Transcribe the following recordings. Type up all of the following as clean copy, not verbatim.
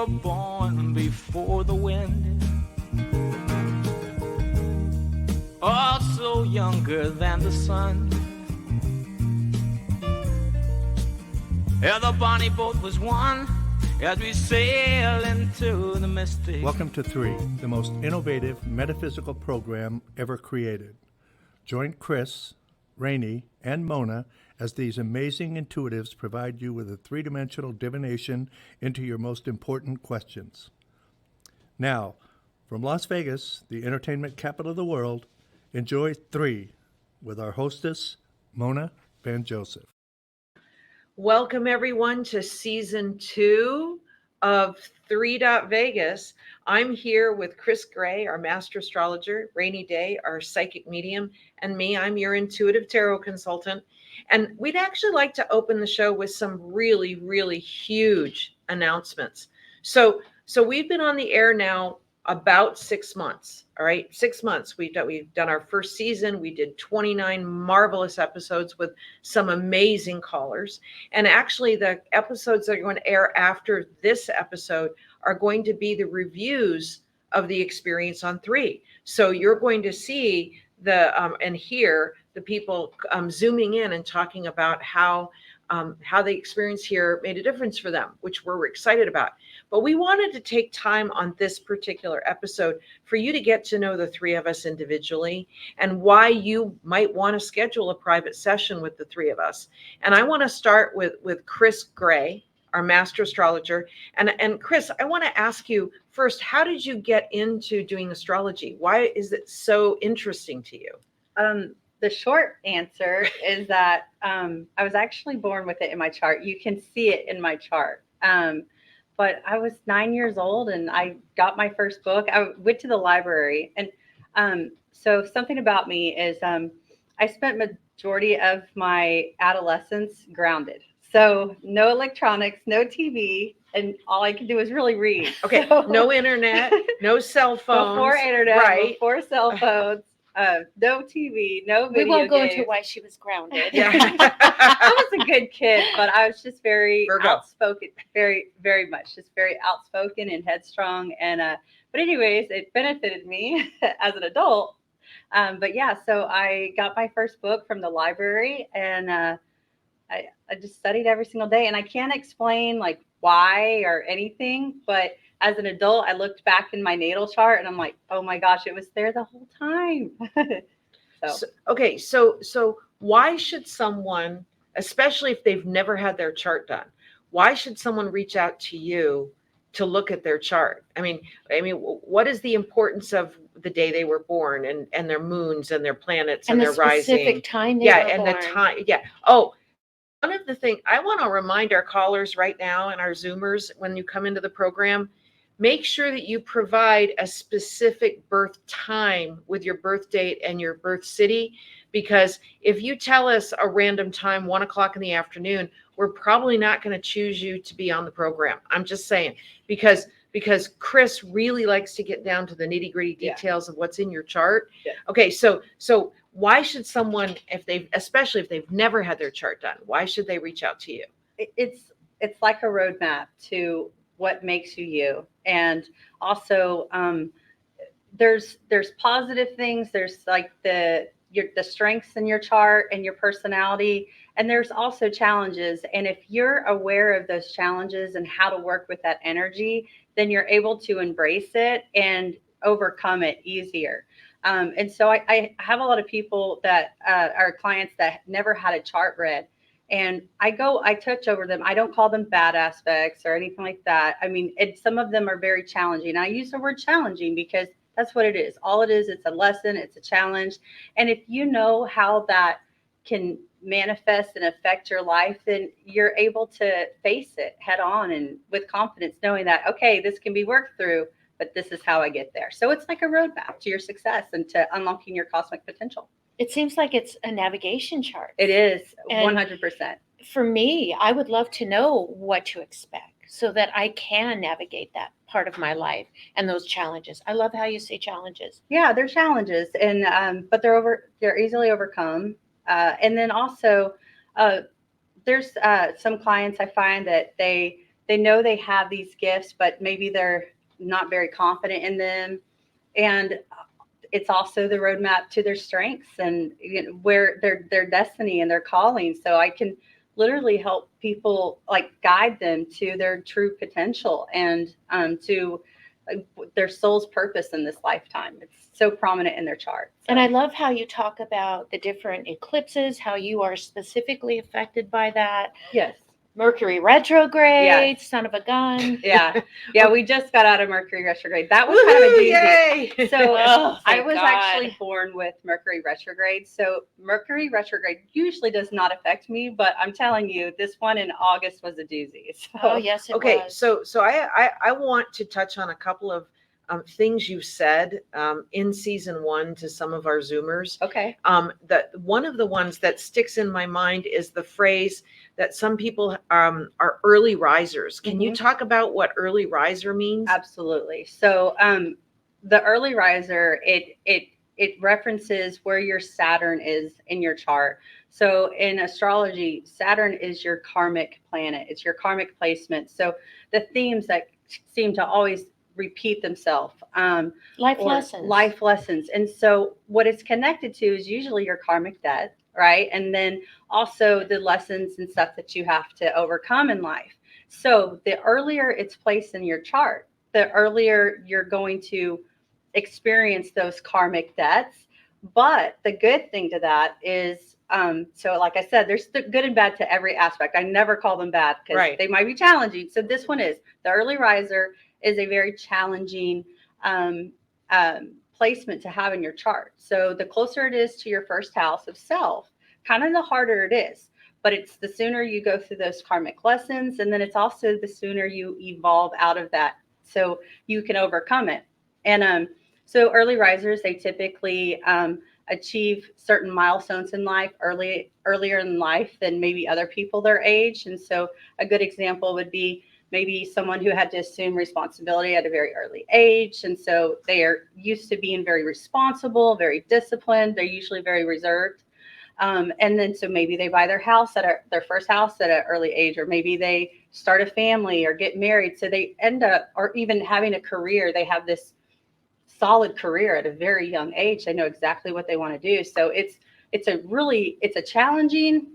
were born before the wind, also younger than the sun. Yeah, the bonnie boat was one as we sail into the mystic. Welcome to 3, the most innovative metaphysical program ever created. Join Chris, Rainey, and Mona as these amazing intuitives provide you with a three-dimensional divination into your most important questions. Now, from Las Vegas, the entertainment capital of the world, enjoy 3 with our hostess, Mona Van Joseph. Welcome, everyone, to Season 2 of 3 Vegas. I'm here with Chris Gray, our master astrologer, Rainy Day, our psychic medium, and me, I'm your intuitive tarot consultant. And we'd actually like to open the show with some really, really huge announcements. So we've been on the air now about 6 months. All right, 6 months. We've done our first season. We did 29 marvelous episodes with some amazing callers. And actually, the episodes that are going to air after this episode are going to be the reviews of the experience on 3. So you're going to see and hear the people zooming in and talking about how the experience here made a difference for them, which we're excited about. But we wanted to take time on this particular episode for you to get to know the 3 of us individually and why you might want to schedule a private session with the 3 of us. And I want to start with Chris Gray, our master astrologer. And Chris, I want to ask you first, how did you get into doing astrology? Why is it so interesting to you? The short answer is that I was actually born with it in my chart. You can see it in my chart. But I was 9 years old and I got my first book. I went to the library. And so something about me is I spent majority of my adolescence grounded. So no electronics, no TV, and all I could do was really read. Okay, so, no internet, no cell phones. Before internet, right. Before cell phones. No TV, no video We won't go games. into why she was grounded. Yeah. I was a good kid, but I was just very Virgo. Outspoken, very, very much, just very outspoken and headstrong. And but anyways, it benefited me as an adult. But yeah, so I got my first book from the library, and I just studied every single day. And I can't explain like why or anything, but as an adult, I looked back in my natal chart and I'm like, oh my gosh, it was there the whole time. So why should someone, especially if they've never had their chart done, why should someone reach out to you to look at their chart? I mean, what is the importance of the day they were born and their moons and their planets and their rising? Specific time they were born. The time. Yeah. Oh, one of the things I want to remind our callers right now and our Zoomers, when you come into the program, make sure that you provide a specific birth time with your birth date and your birth city, because if you tell us a random time, 1 o'clock in the afternoon, we're probably not going to choose you to be on the program. I'm just saying, because Chris really likes to get down to the nitty gritty details of what's in your chart. Yeah. Okay. So why should someone, especially if they've never had their chart done, why should they reach out to you? It's like a roadmap to what makes you you. And also there's positive things. There's like the strengths in your chart and your personality. And there's also challenges. And if you're aware of those challenges and how to work with that energy, then you're able to embrace it and overcome it easier. And so I have a lot of people that are clients that never had a chart read. And I touch over them. I don't call them bad aspects or anything like that. I mean, some of them are very challenging. I use the word challenging because that's what it is. All it is, it's a lesson, it's a challenge. And if you know how that can manifest and affect your life, then you're able to face it head on and with confidence, knowing that, okay, this can be worked through, but this is how I get there. So it's like a roadmap to your success and to unlocking your cosmic potential. It seems like it's a navigation chart. It is, And 100%. For me, I would love to know what to expect so that I can navigate that part of my life and those challenges. I love how you say challenges. Yeah, they're challenges, and but they're easily overcome. And then also, there's some clients I find that they they know they have these gifts, but maybe they're not very confident in them. And it's also the roadmap to their strengths and where their destiny and their calling. So I can literally help people, like guide them to their true potential and to their soul's purpose in this lifetime. It's so prominent in their chart. So. And I love how you talk about the different eclipses, how you are specifically affected by that. Yes. Mercury retrograde, Yes. son of a gun. Yeah. Yeah. We just got out of Mercury retrograde. That was kind of a doozy. Yay! So Oh, I thank was God. actually born with Mercury retrograde. So Mercury retrograde usually does not affect me, but I'm telling you, this one in August was a doozy. So, Oh, yes, it Okay, was. so I want to touch on a couple of things you said in season 1 to some of our Zoomers. okay. That one of the ones that sticks in my mind is the phrase that some people are early risers. Can you talk about what early riser means? Absolutely. So the early riser, it references where your Saturn is in your chart. So in astrology, Saturn is your karmic planet. It's your karmic placement. So the themes that seem to always repeat themselves. Life or lessons. life lessons. And so what it's connected to is usually your karmic debt, right? And then also the lessons and stuff that you have to overcome in life. So the earlier it's placed in your chart, the earlier you're going to experience those karmic debts. But the good thing to that is, so like I said, there's the good and bad to every aspect. I never call them bad because Right. they might be challenging. So this one is the early riser is a very challenging placement to have in your chart. So the closer it is to your first house of self, kind of the harder it is. But it's the sooner you go through those karmic lessons, and then it's also the sooner you evolve out of that, so you can overcome it. And so early risers, they typically achieve certain milestones in life earlier in life than maybe other people their age. And so a good example would be maybe someone who had to assume responsibility at a very early age. And so they are used to being very responsible, very disciplined. They're usually very reserved. And then so maybe they buy their house at their first house at an early age, or maybe they start a family or get married. So they end up, or even having a career, they have this solid career at a very young age. They know exactly what they want to do. So it's a challenging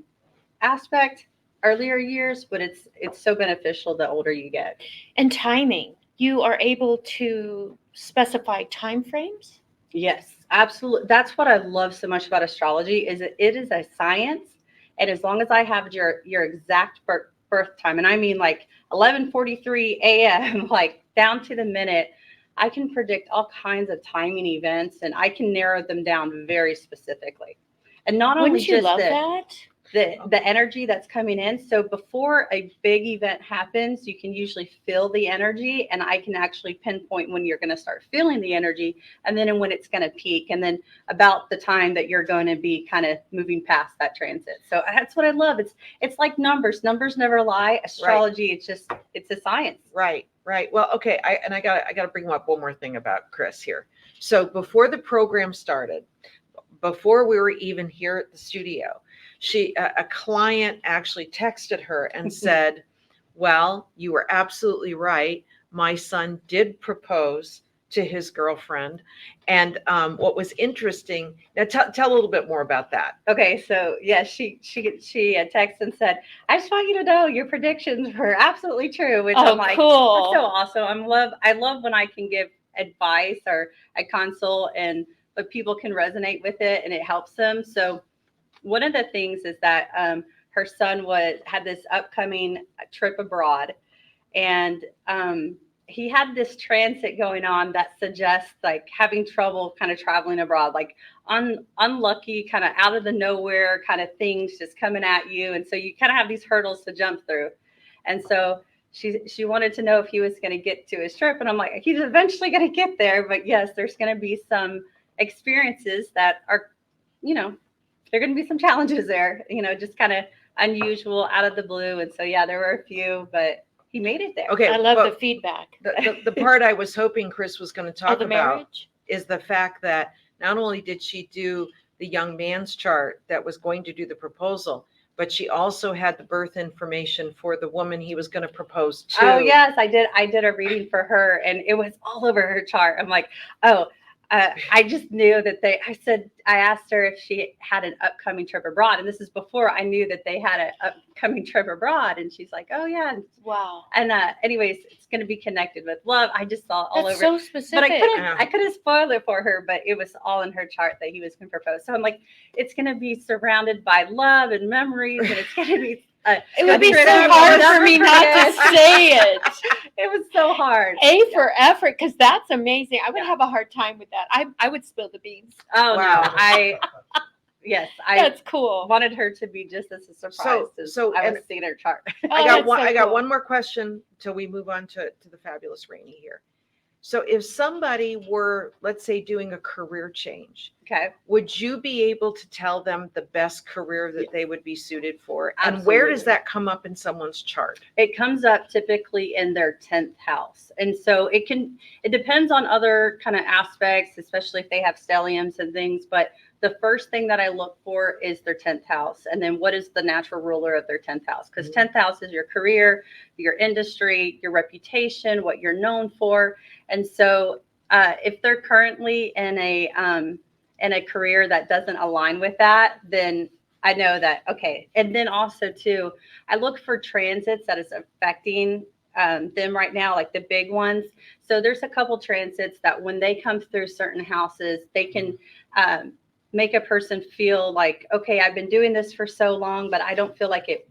aspect earlier years, but it's so beneficial the older you get. And timing. You are able to specify time frames? Yes, absolutely. That's what I love so much about astrology is that it is a science. And as long as I have your exact birth time, and I mean like 11:43 a.m., like down to the minute, I can predict all kinds of timing events, and I can narrow them down very specifically. And not only Wouldn't you just love that? the energy that's coming in. So before a big event happens, you can usually feel the energy, and I can actually pinpoint when you're going to start feeling the energy, and then when it's going to peak, and then about the time that you're going to be kind of moving past that transit. So that's what I love. It's like numbers. Numbers never lie. Astrology, it's a science. Right. Well, okay. I got to bring up one more thing about Chris here. So before the program started, before we were even here at the studio, a client actually texted her and said, well, you were absolutely right. My son did propose to his girlfriend. And what was interesting, now tell a little bit more about that. Okay, so yeah, she texted and said, "I just want you to know your predictions were absolutely true." Which I'm like, cool. that's so awesome. I love when I can give advice or a consult, and but people can resonate with it and it helps them. So one of the things is that her son had this upcoming trip abroad, and he had this transit going on that suggests like having trouble kind of traveling abroad, like unlucky, kind of out of the nowhere kind of things just coming at you. And so you kind of have these hurdles to jump through. And so she wanted to know if he was going to get to his trip. And I'm like, he's eventually going to get there. But yes, there's going to be some experiences that are, there are going to be some challenges there, just kind of unusual, out of the blue. And so, yeah, there were a few, but he made it there. Okay. I love the feedback. The part I was hoping Chris was going to talk the about marriage? is the fact that not only did she do the young man's chart that was going to do the proposal, but she also had the birth information for the woman he was going to propose to. Oh yes, I did. I did a reading for her, and it was all over her chart. I'm like, oh, I just knew that I asked her if she had an upcoming trip abroad, and this is before I knew that they had an upcoming trip abroad, and she's like, oh yeah. Wow. And anyways, it's going to be connected with love. I just saw all That's over. so specific. But I couldn't spoil it for her, but it was all in her chart that he was going to propose. So I'm like, it's going to be surrounded by love and memories, and it's going to be. It would be trip so I will hard never for me not to forget. say it. It was so hard. A for effort, because that's amazing. I would have a hard time with that. I would spill the beans. Oh Wow. no, I That's cool. wanted her to be just as surprised as I was seeing her chart. I got that's one. so I got cool. one more question till we move on to the fabulous Rainey here. So, if somebody were, let's say, doing a career change, Okay. would you be able to tell them the best career that they would be suited for? And where does Absolutely. that come up in someone's chart? It comes up typically in their 10th house. And so it depends on other kind of aspects, especially if they have stelliums and things. But the first thing that I look for is their 10th house. And then what is the natural ruler of their 10th house? Because 10th house is your career, your industry, your reputation, what you're known for. And so if they're currently in a career that doesn't align with that, then I know that, okay. And then also too, I look for transits that is affecting them right now, like the big ones. So there's a couple transits that when they come through certain houses, they can make a person feel like, okay, I've been doing this for so long, but I don't feel like it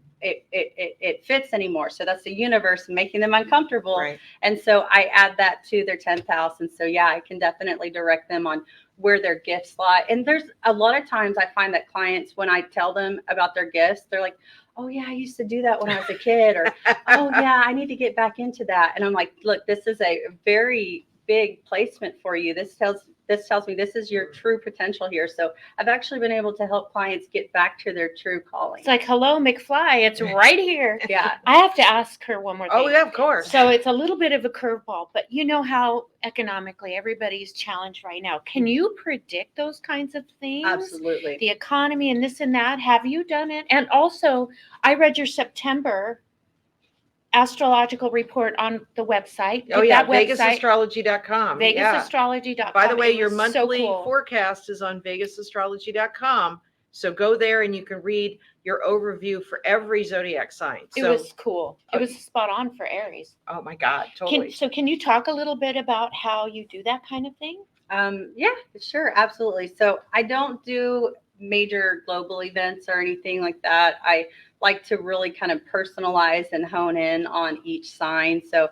fits anymore. So that's the universe making them uncomfortable. Right. And so I add that to their 10th house. And so, yeah, I can definitely direct them on where their gifts lie. And there's a lot of times I find that clients, when I tell them about their gifts, they're like, oh yeah, I used to do that when I was a kid, or, oh yeah, I need to get back into that. And I'm like, look, this is a very big placement for you. This tells me this is your true potential here. So I've actually been able to help clients get back to their true calling. It's like, hello, McFly. It's right here. Yeah. I have to ask her one more thing. Oh, yeah, of course. So it's a little bit of a curveball, but you know how economically everybody's challenged right now. Can you predict those kinds of things? Absolutely. The economy and this and that. Have you done it? And also, I read your September astrological report on the website. Oh, yeah, that website, VegasAstrology.com. Yeah. VegasAstrology.com. By the way, It your was so monthly cool. forecast is on VegasAstrology.com. So go there and you can read your overview for every zodiac sign. It So, was cool. It was spot on for Aries. oh my God, totally. Can you talk a little bit about how you do that kind of thing? Yeah, sure. Absolutely. So I don't do major global events or anything like that. I like to really kind of personalize and hone in on each sign. So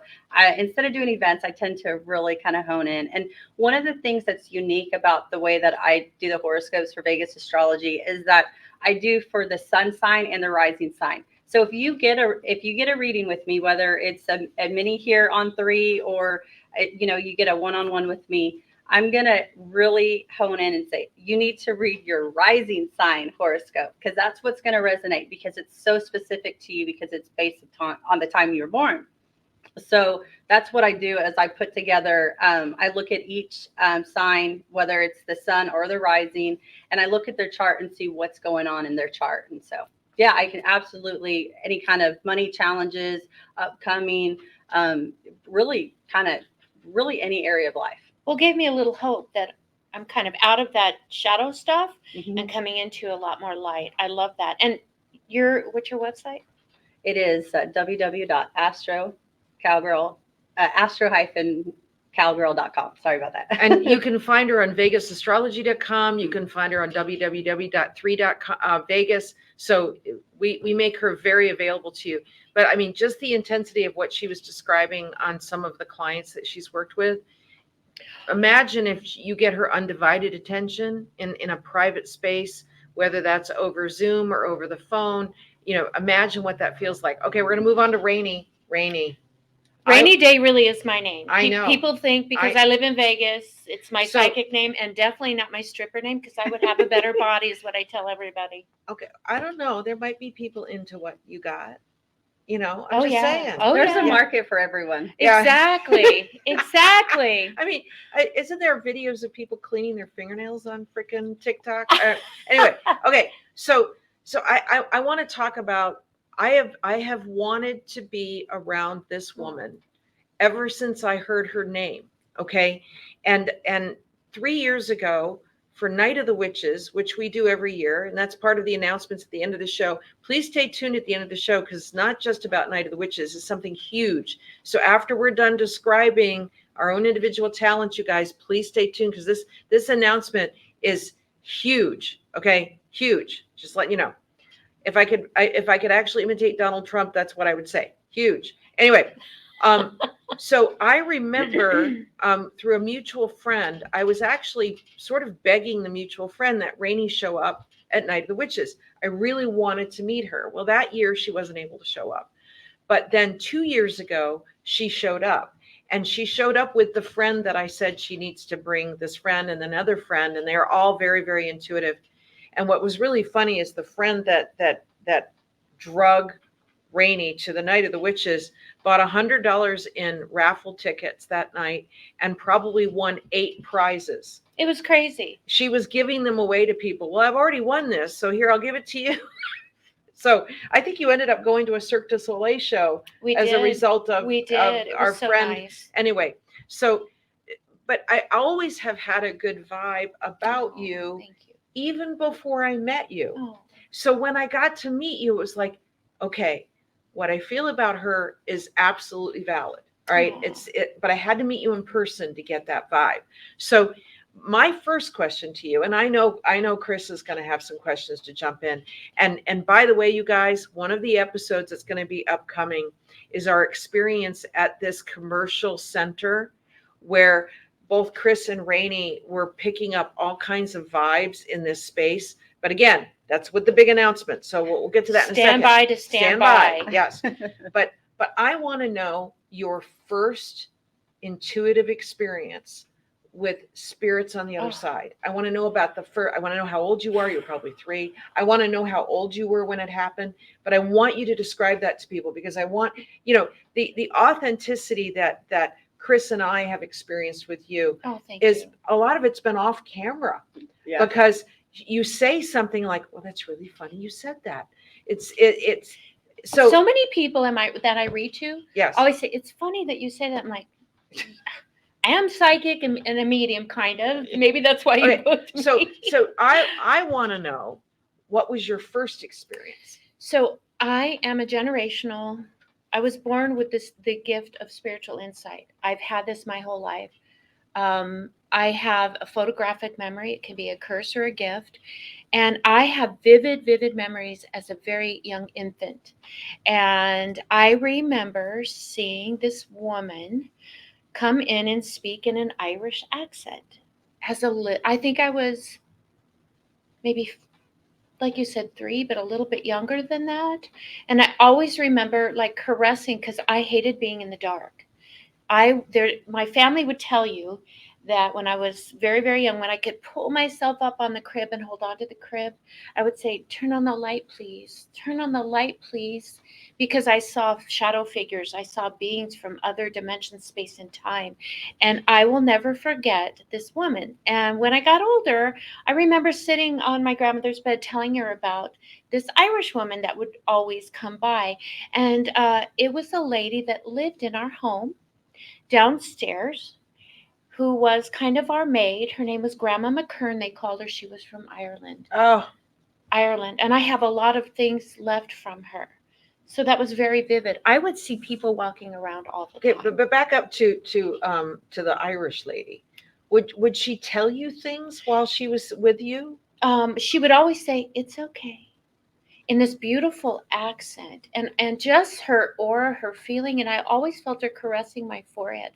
instead of doing events, I tend to really kind of hone in. And one of the things that's unique about the way that I do the horoscopes for Vegas Astrology is that I do for the sun sign and the rising sign. So if you get a reading with me, whether it's a mini here on 3 or you get a one-on-one with me, I'm going to really hone in and say, you need to read your rising sign horoscope, because that's what's going to resonate, because it's so specific to you, because it's based on the time you were born. So that's what I do as I put together. I look at each sign, whether it's the sun or the rising, and I look at their chart and see what's going on in their chart. And so, yeah, I can absolutely, any kind of money challenges, upcoming, really any area of life. Well, gave me a little hope that I'm kind of out of that shadow stuff Mm-hmm. and coming into a lot more light. I love that. And what's your website? It is astro-cowgirl.com. Sorry about that. And you can find her on VegasAstrology.com. You can find her on WWDBTV.com, Vegas. So we make her very available to you. But I mean, just the intensity of what she was describing on some of the clients that she's worked with. Imagine if you get her undivided attention in a private space, whether that's over Zoom or over the phone. Imagine what that feels like. Okay, we're going to move on to Rainey. Rainey Day really is my name. I know. People think because I live in Vegas, it's my psychic name, and definitely not my stripper name, because I would have a better body, is what I tell everybody. Okay, I don't know. There might be people into what you got. I'm Oh, just yeah. saying. Oh, There's yeah. a market for everyone. Yeah. Exactly. I mean, isn't there videos of people cleaning their fingernails on freaking TikTok? Anyway, okay. So So I want to talk about, I have wanted to be around this woman ever since I heard her name. Okay. And 3 years ago, for Night of the Witches, which we do every year, and that's part of the announcements at the end of the show. Please stay tuned at the end of the show, because it's not just about Night of the Witches, it's something huge. So after we're done describing our own individual talents, you guys, please stay tuned, because this announcement is huge. Okay, huge. Just let you know. If I could actually imitate Donald Trump, that's what I would say. Huge. Anyway, so I remember through a mutual friend, I was actually sort of begging the mutual friend that Rainey show up at Night of the Witches. I really wanted to meet her. Well, that year she wasn't able to show up. But then 2 years ago, she showed up. And she showed up with the friend that I said she needs to bring, this friend and another friend. And they're all very, very intuitive. And what was really funny is the friend that drug Rainey to the Night of the Witches bought $100 in raffle tickets that night and probably won 8 prizes. It was crazy. She was giving them away to people. Well, I've already won this, so here, I'll give it to you. So I think you ended up going to a Cirque du Soleil show a result of, we did. of It our was so friend. nice. Anyway, so, but I always have had a good vibe about you, Thank you. even before I met you. Oh, So when I got to meet you, it was like, okay, what I feel about her is absolutely valid. All right. Aw. But I had to meet you in person to get that vibe. So my first question to you, and I know Chris is going to have some questions to jump in. And by the way, you guys, one of the episodes that's going to be upcoming is our experience at this commercial center, where both Chris and Rainey were picking up all kinds of vibes in this space. But again, that's with the big announcement. So we'll get to that in a second. Stand by to stand by. Yes. But I want to know your first intuitive experience with spirits on the other side. I want to know about I want to know how old you are. You're probably 3. I want to know how old you were when it happened, but I want you to describe that to people, because I want, the authenticity that Chris and I have experienced with you is you. a lot of it's been off camera. Yeah. Because you say something like, well, that's really funny you said that. It's so many people that I read to yes. always say, it's funny that you say that. I'm like, I am psychic and a medium, kind of. Maybe that's why you booked me. So I want to know, what was your first experience? So I am a generational. I was born with the gift of spiritual insight. I've had this my whole life. I have a photographic memory. It can be a curse or a gift. And I have vivid memories as a very young infant. And I remember seeing this woman come in and speak in an Irish accent. I think I was maybe, like you said, 3, but a little bit younger than that. And I always remember like caressing, because I hated being in the dark. My family would tell you that when I was very, very young, when I could pull myself up on the crib and hold on to the crib, I would say, turn on the light, please. Turn on the light, please. Because I saw shadow figures. I saw beings from other dimensions, space, and time. And I will never forget this woman. And when I got older, I remember sitting on my grandmother's bed telling her about this Irish woman that would always come by. And it was a lady that lived in our home downstairs, who was kind of our maid. Her name was Grandma McKern, they called her. She was from Ireland. Oh, Ireland. And I have a lot of things left from her. So that was very vivid. I would see people walking around all the time. okay, but back up to the Irish lady. Would she tell you things while she was with you? She would always say, it's okay, in this beautiful accent, and just her aura, her feeling. And I always felt her caressing my forehead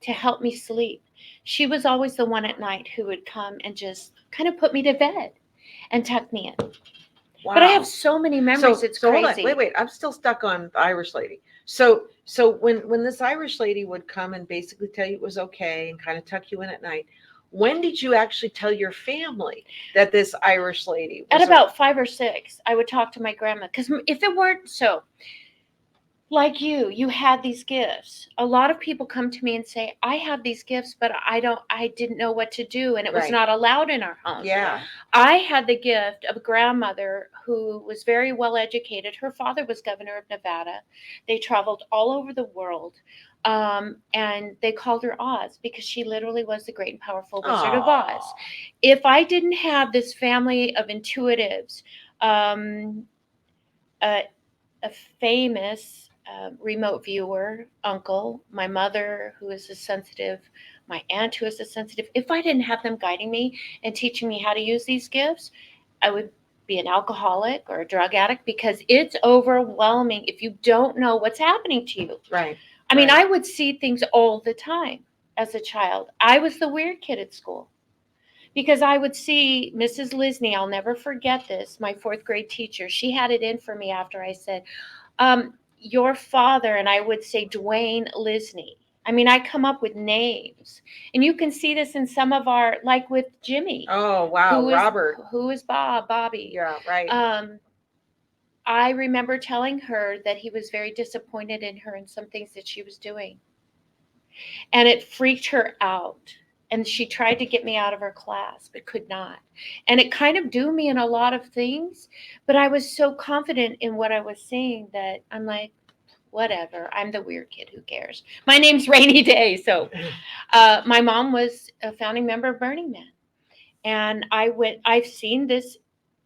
to help me sleep. She was always the one at night who would come and just kind of put me to bed and tuck me in. Wow. But I have so many memories. It's so crazy. Hold on. Wait. I'm still stuck on the Irish lady. So when this Irish lady would come and basically tell you it was okay and kind of tuck you in at night, when did you actually tell your family that this Irish lady was At about 5 or 6, I would talk to my grandma, because if it weren't so, like you had these gifts. A lot of people come to me and say, I have these gifts, but I didn't know what to do. And it was Right. not allowed in our homes. Yeah. I had the gift of a grandmother who was very well educated. Her father was governor of Nevada. They traveled all over the world. And they called her Oz because she literally was the great and powerful Wizard of Oz. Aw. If I didn't have this family of intuitives, a, a famous remote viewer uncle, my mother who is a sensitive, my aunt who is a sensitive, if I didn't have them guiding me and teaching me how to use these gifts, I would be an alcoholic or a drug addict because it's overwhelming if you don't know what's happening to you. Right. I mean, Right. I would see things all the time as a child. I was the weird kid at school because I would see Mrs. Lisney. I'll never forget this, my fourth grade teacher. She had it in for me after I said, your father, and I would say Dwayne Lisney. I mean, I come up with names, and you can see this in some of our, like with Jimmy. Oh, wow. Robert. Who is Bobby? Yeah, right. I remember telling her that he was very disappointed in her and some things that she was doing, and it freaked her out. And she tried to get me out of her class, but could not. And it kind of doomed me in a lot of things, but I was so confident in what I was saying that I'm like, whatever, I'm the weird kid, who cares? My name's Rainy Day. So my mom was a founding member of Burning Man. And I've seen this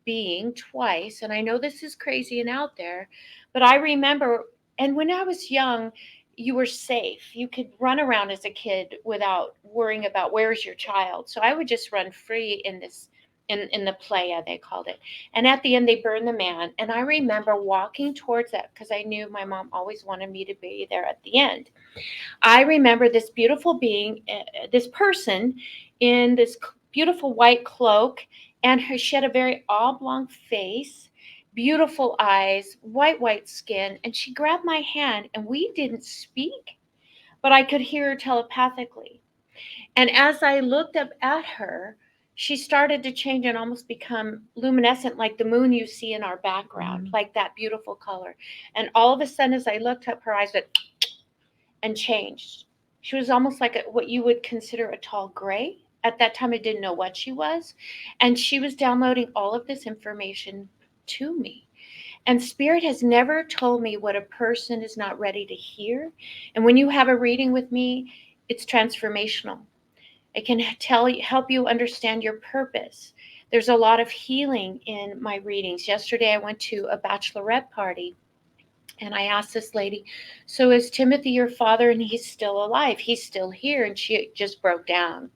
being twice, and I know this is crazy and out there, but I remember, and when I was young, you were safe. You could run around as a kid without worrying about where's your child. So I would just run free in this in the playa, they called it. And at the end they burned the man. And I remember walking towards that because I knew my mom always wanted me to be there at the end. I remember this beautiful being, this person in this beautiful white cloak, and she had a very oblong face, beautiful eyes, white skin, and she grabbed my hand, and we didn't speak, but I could hear her telepathically. And as I looked up at her, she started to change and almost become luminescent, like the moon you see in our background, like that beautiful color. And all of a sudden, as I looked up, her eyes went and changed. She was almost like what you would consider a tall gray. At that time, I didn't know what she was. And she was downloading all of this information to me. And Spirit has never told me what a person is not ready to hear. And when you have a reading with me, it's transformational. It can help you understand your purpose. There's a lot of healing in my readings. Yesterday, I went to a bachelorette party. And I asked this lady, so is Timothy your father? And he's still alive. He's still here. And she just broke down.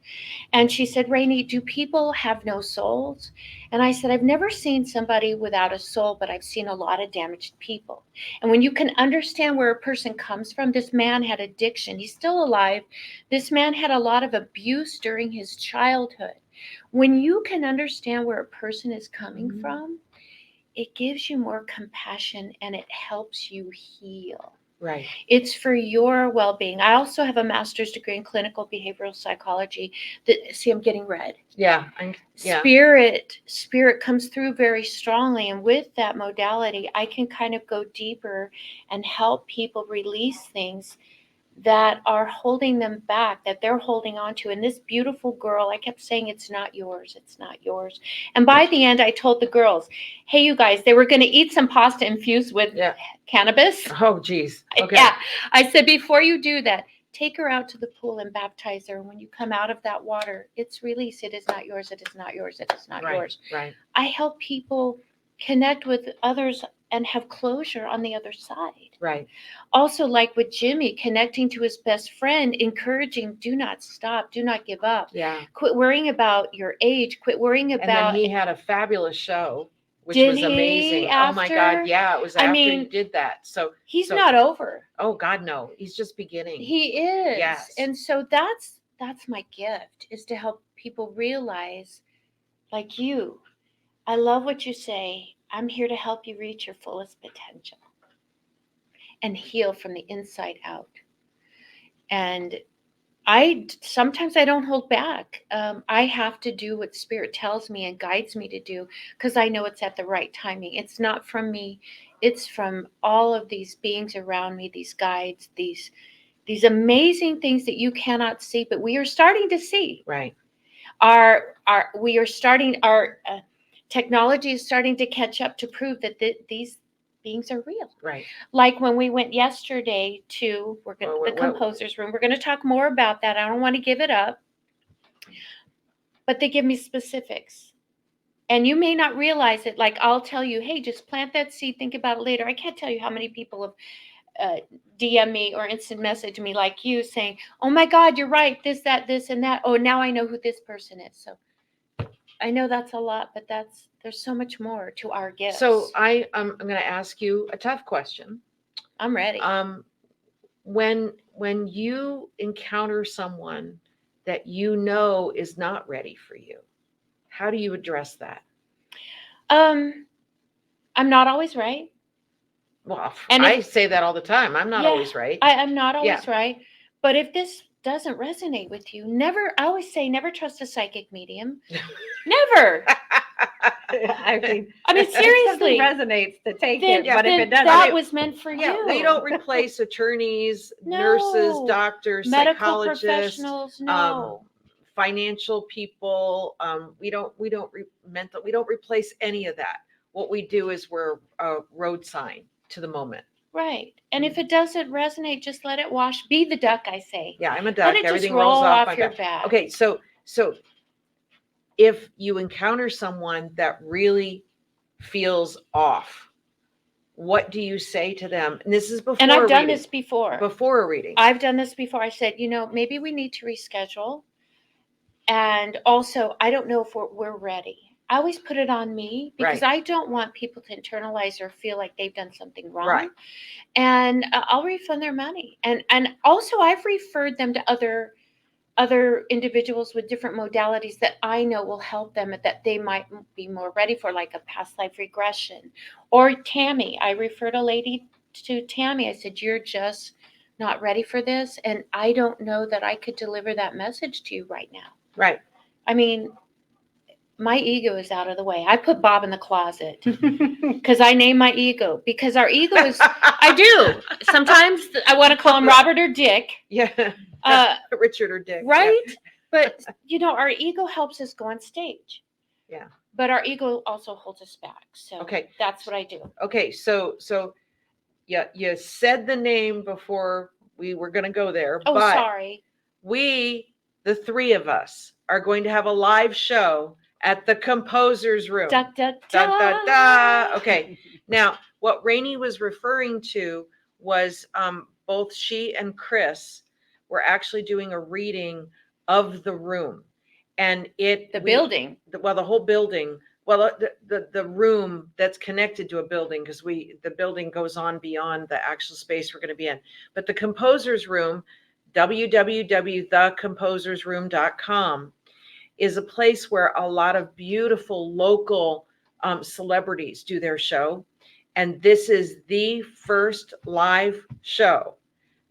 And she said, Rainey, do people have no souls? And I said, I've never seen somebody without a soul, but I've seen a lot of damaged people. And when you can understand where a person comes from, this man had addiction. He's still alive. This man had a lot of abuse during his childhood. When you can understand where a person is coming from, it gives you more compassion and it helps you heal. Right. It's for your well-being. I also have a master's degree in clinical behavioral psychology. See, I'm getting red. Yeah. Spirit comes through very strongly. And with that modality, I can kind of go deeper and help people release things that are holding them back, that they're holding on to. And this beautiful girl, I kept saying, it's not yours, it's not yours. And by the end, I told the girls, hey, you guys, they were going to eat some pasta infused with cannabis. Oh, geez. Okay. Yeah. I said, before you do that, take her out to the pool and baptize her. And when you come out of that water, it's release. It is not yours. It is not yours. It is not yours. Right. I help people connect with others and have closure on the other side. Right. Also, like with Jimmy, connecting to his best friend, encouraging, do not stop, do not give up. Yeah. Quit worrying about your age. Quit worrying about. And then he had a fabulous show, which was amazing. Oh my God. Yeah. It was after he did that. So he's not over. Oh God, no. He's just beginning. He is. Yes. And so that's my gift, is to help people realize, like you, I love what you say. I'm here to help you reach your fullest potential and heal from the inside out. And sometimes I don't hold back. I have to do what Spirit tells me and guides me to do, because I know it's at the right timing. It's not from me, it's from all of these beings around me, these guides, these amazing things that you cannot see, but we are starting to see. Right. Our technology is starting to catch up to prove that these beings are real. Right. Like when we went yesterday to the What- composer's room. We're going to talk more about that. I don't want to give it up, but they give me specifics. And you may not realize it. Like I'll tell you, hey, just plant that seed. Think about it later. I can't tell you how many people have DM me or instant message me like you saying, oh my God, you're right. This, and that. Oh, now I know who this person is. So I know that's a lot, but there's so much more to our gifts. So I'm going to ask you a tough question. I'm ready. When you encounter someone that you know is not ready for you, how do you address that? I'm not always right. Well, And I say that all the time. I'm not Yeah, always right. I'm not always right. But if this doesn't resonate with you, I always say, never trust a psychic medium. Never. I mean, I mean, seriously. If something resonates, to take Then, it. But if it doesn't, that was meant for Yeah, you. we don't replace attorneys, nurses, No. doctors, Medical psychologists, professionals. No. financial people. We don't replace any of that. What we do is we're a road sign to the moment. Right. And if it doesn't resonate, just let it wash. Be the duck, I say. Yeah, I'm a duck. Let it Everything just roll rolls off my your back. back. Okay, so if you encounter someone that really feels off, what do you say to them? And this is before And I've done reading. this before. Before a reading. I've done this before. I said, maybe we need to reschedule. And also, I don't know if we're ready. I always put it on me because I don't want people to internalize or feel like they've done something wrong. Right. And I'll refund their money. And also, I've referred them to other individuals with different modalities that I know will help them, that they might be more ready for, like a past life regression. Or Tammy, I referred a lady to Tammy. I said, you're just not ready for this, and I don't know that I could deliver that message to you right now. Right. I mean, my ego is out of the way. I put Bob in the closet because I name my ego, because our ego is, I do. Sometimes I want to call him Robert or Dick. Yeah. Richard or Dick. Right? Yeah. But, our ego helps us go on stage. Yeah. But our ego also holds us back. So Okay. that's what I do. Okay. So yeah, you said the name before we were going to go there. Oh, but sorry. We, the three of us, are going to have a live show at the composer's room. Da, da, Da, da. da, da. Okay. Now, what Rainey was referring to was both she and Chris were actually doing a reading of the room. And the whole building. Well, the room that's connected to a building, because the building goes on beyond the actual space we're going to be in. But the composer's room, WWDBTV.com, is a place where a lot of beautiful local celebrities do their show. And this is the first live show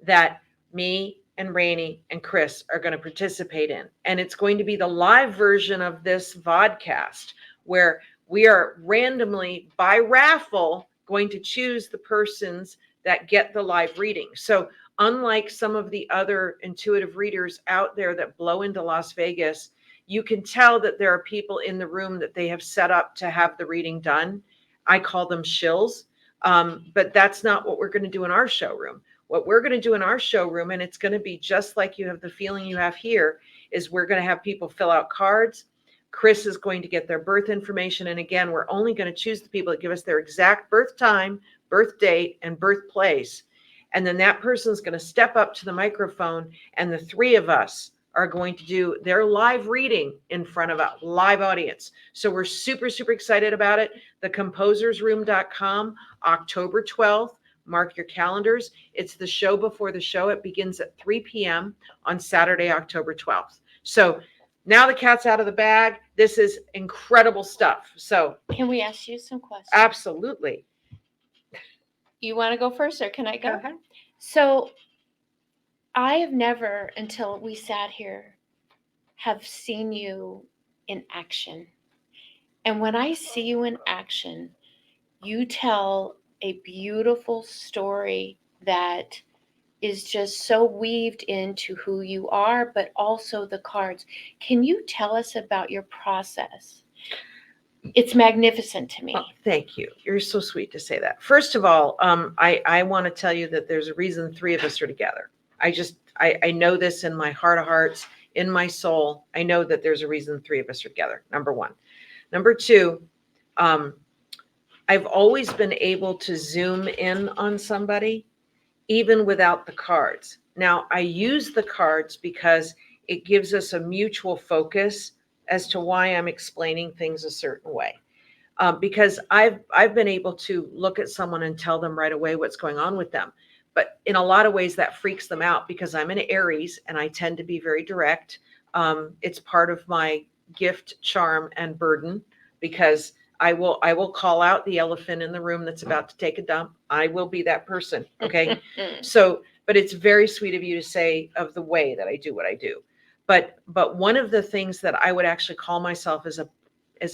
that me and Rainey and Chris are going to participate in. And it's going to be the live version of this vodcast, where we are randomly, by raffle, going to choose the persons that get the live reading. So unlike some of the other intuitive readers out there that blow into Las Vegas, you can tell that there are people in the room that they have set up to have the reading done. I call them shills, but that's not what we're going to do in our showroom. What we're going to do in our showroom, and it's going to be just like you have the feeling you have here, is we're going to have people fill out cards. Chris is going to get their birth information. And again, we're only going to choose the people that give us their exact birth time, birth date, and birthplace. And then that person is going to step up to the microphone, and the three of us are going to do their live reading in front of a live audience. So we're super, super excited about it. Thecomposersroom.com, October 12th. Mark your calendars. It's the show before the show. It begins at 3 p.m. on Saturday, October 12th. So now the cat's out of the bag. This is incredible stuff. So can we ask you some questions? I have never, until we sat here, have seen you in action. And when I see you in action, you tell a beautiful story that is just so weaved into who you are, but also the cards. Can you tell us about your process? It's magnificent to me. Well, thank you. You're so sweet to say that. First of all, I want to tell you that there's a reason three of us are together. I know this in my heart of hearts, in my soul. I know that there's a reason three of us are together. Number one. Number two, I've always been able to zoom in on somebody, even without the cards. Now, I use the cards because it gives us a mutual focus as to why I'm explaining things a certain way. Because I've been able to look at someone and tell them right away what's going on with them. But in a lot of ways that freaks them out because I'm an Aries and I tend to be very direct. It's part of my gift, charm, and burden because I will call out the elephant in the room that's about to take a dump. I will be that person. Okay. So, but it's very sweet of you to say of the way that I do what I do. But one of the things that I would actually call myself as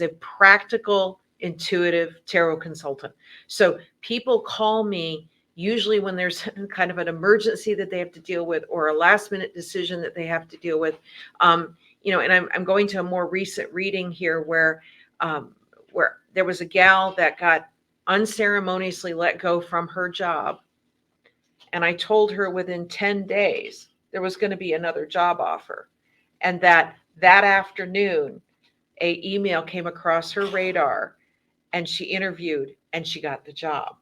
a practical, intuitive tarot consultant. So people call me usually when there's kind of an emergency that they have to deal with or a last minute decision that they have to deal with. And I'm going to a more recent reading here where there was a gal that got unceremoniously let go from her job. And I told her within 10 days there was going to be another job offer. And that afternoon, a email came across her radar and she interviewed and she got the job.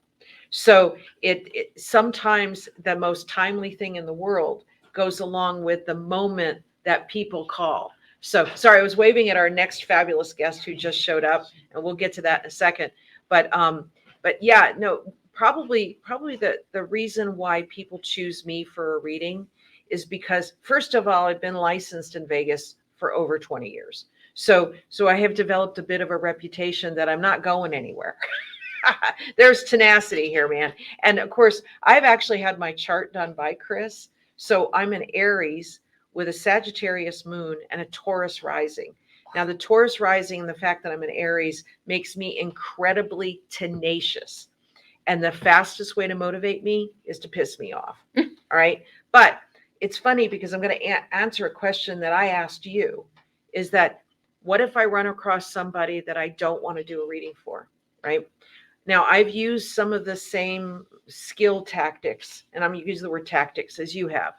So it sometimes the most timely thing in the world goes along with the moment that people call. So sorry, I was waving at our next fabulous guest who just showed up, and we'll get to that in a second. But yeah, no, probably the reason why people choose me for a reading is because, first of all, I've been licensed in Vegas for over 20 years. So I have developed a bit of a reputation that I'm not going anywhere. There's tenacity here, man. And of course, I've actually had my chart done by Chris. So I'm an Aries with a Sagittarius moon and a Taurus rising. Now, the Taurus rising and the fact that I'm an Aries makes me incredibly tenacious. And the fastest way to motivate me is to piss me off. All right. But it's funny because I'm going to answer a question that I asked you, is that what if I run across somebody that I don't want to do a reading for, right? Now, I've used some of the same skill tactics, and I'm using the word tactics as you have.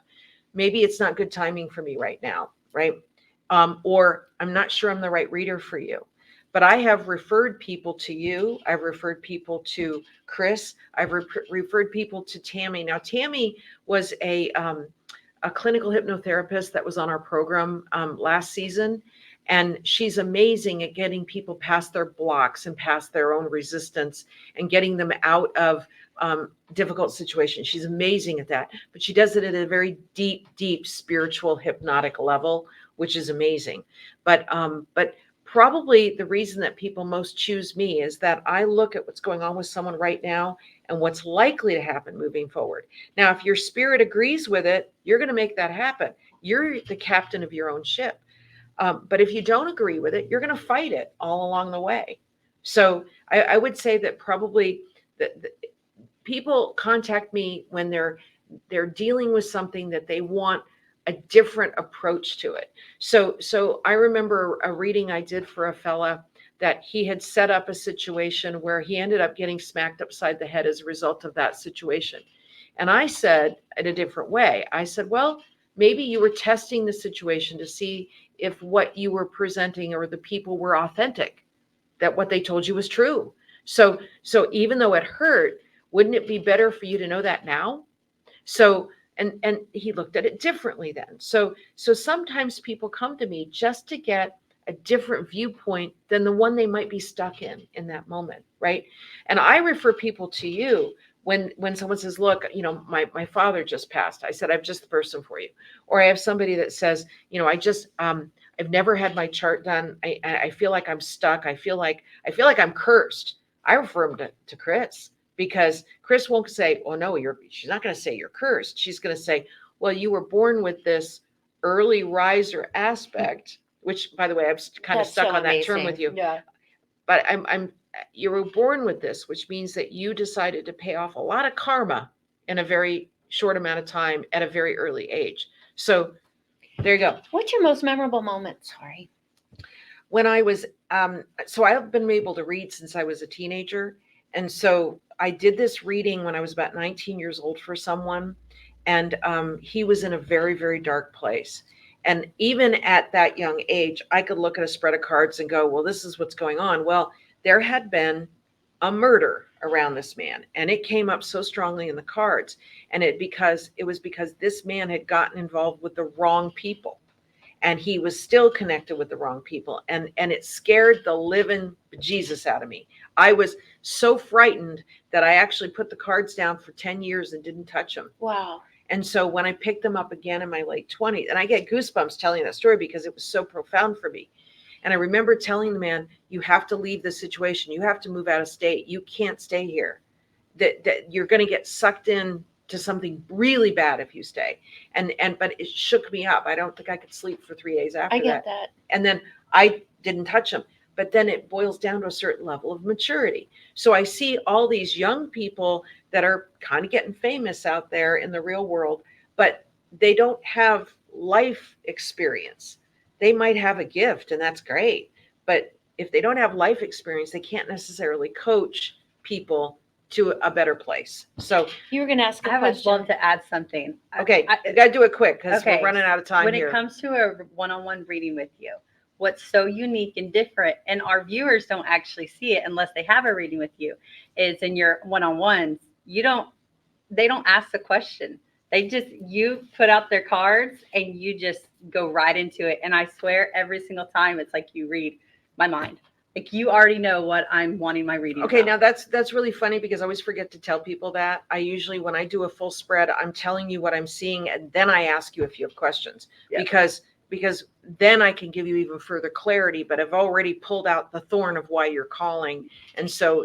Maybe it's not good timing for me right now, right? Or I'm not sure I'm the right reader for you. But I have referred people to you. I've referred people to Chris. I've referred people to Tammy. Now, Tammy was a clinical hypnotherapist that was on our program last season. And she's amazing at getting people past their blocks and past their own resistance and getting them out of difficult situations. She's amazing at that, but she does it at a very deep spiritual hypnotic level, which is amazing. But probably the reason that people most choose me is that I look at what's going on with someone right now and what's likely to happen moving forward. Now, if your spirit agrees with it, you're going to make that happen. You're the captain of your own ship. But if you don't agree with it, you're going to fight it all along the way. So I would say that probably the people contact me when they're dealing with something that they want a different approach to it. So I remember a reading I did for a fella that he had set up a situation where he ended up getting smacked upside the head as a result of that situation. And I said in a different way, I said, well, maybe you were testing the situation to see if what you were presenting or the people were authentic, that what they told you was true. So even though it hurt, wouldn't it be better for you to know that now? So, and he looked at it differently then. So sometimes people come to me just to get a different viewpoint than the one they might be stuck in that moment, right? And I refer people to you when someone says, look, my father just passed. I said, I'm just the person for you. Or I have somebody that says, I've never had my chart done. I feel like I'm stuck. I feel like I'm cursed. I refer them to Chris because Chris won't say, "Oh no, she's not going to say you're cursed." She's going to say, "Well, you were born with this early riser aspect," which, by the way, I'm kind of That's stuck so on that term amazing. with you. Yeah. But you were born with this, which means that you decided to pay off a lot of karma in a very short amount of time at a very early age. So there you go. What's your most memorable moment? Sorry. When I was, so I've been able to read since I was a teenager. And so I did this reading when I was about 19 years old for someone. And he was in a very, very dark place. And even at that young age, I could look at a spread of cards and go, well, this is what's going on. Well, there had been a murder around this man, and it came up so strongly in the cards. And it was because this man had gotten involved with the wrong people, and he was still connected with the wrong people, and it scared the living Jesus out of me. I was so frightened that I actually put the cards down for 10 years and didn't touch them. Wow. And so when I picked them up again in my late 20s, and I get goosebumps telling that story because it was so profound for me. And I remember telling the man, you have to leave the situation. You have to move out of state. You can't stay here. That you're going to get sucked in to something really bad if you stay. But it shook me up. I don't think I could sleep for 3 days after I get that. And then I didn't touch him. But then it boils down to a certain level of maturity. So I see all these young people that are kind of getting famous out there in the real world, but they don't have life experience. They might have a gift, and that's great. But if they don't have life experience, they can't necessarily coach people to a better place. So You were going to ask a I would question. love to add something. okay, I got to do it quick because Okay. we're running out of time When here. it comes to a one-on-one reading with you, what's so unique and different, and our viewers don't actually see it unless they have a reading with you, is in your one-on-ones, they don't ask the question. You put out their cards and you just go right into it. And I swear every single time it's like you read my mind. Like you already know what I'm wanting my reading Okay, about. now that's really funny because I always forget to tell people that. I usually, when I do a full spread, I'm telling you what I'm seeing, and then I ask you if you have questions. Yeah. Because then I can give you even further clarity, but I've already pulled out the thorn of why you're calling. And so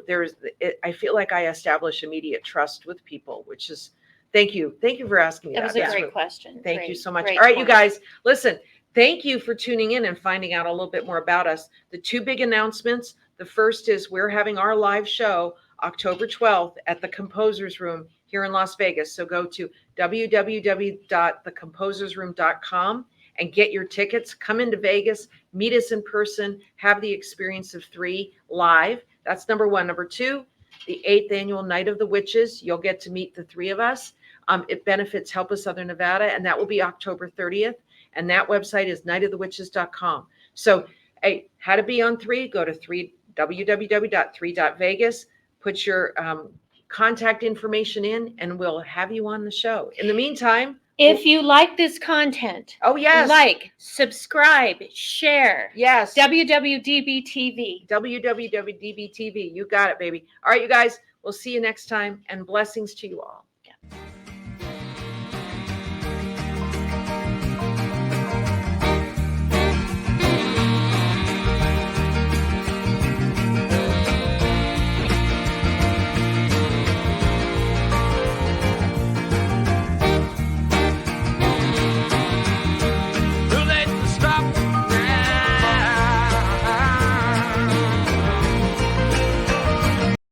I feel like I establish immediate trust with people, which is, thank you for asking me That that. was a That's great really- question. Thank you Great- so much. great All right, you point. guys, listen, thank you for tuning in and finding out a little bit more about us. The two big announcements. The first is we're having our live show October 12th at the Composers Room here in Las Vegas. So go to www.thecomposersroom.com and get your tickets. Come into Vegas, meet us in person, have the experience of 3 live. That's number one. Number two, the 8th annual Night of the Witches. You'll get to meet the 3 of us. It benefits Help Us Southern Nevada, and that will be October 30th. And that website is nightofthewitches.com. So, hey, how to be on 3? Go to www.3.vegas. Put your contact information in, and we'll have you on the show. In the meantime, If you like this content, oh yes, like, subscribe, share. yes, WWDBTV. WWDBTV. You got it, baby. All right, you guys. We'll see you next time, and blessings to you all. Yeah.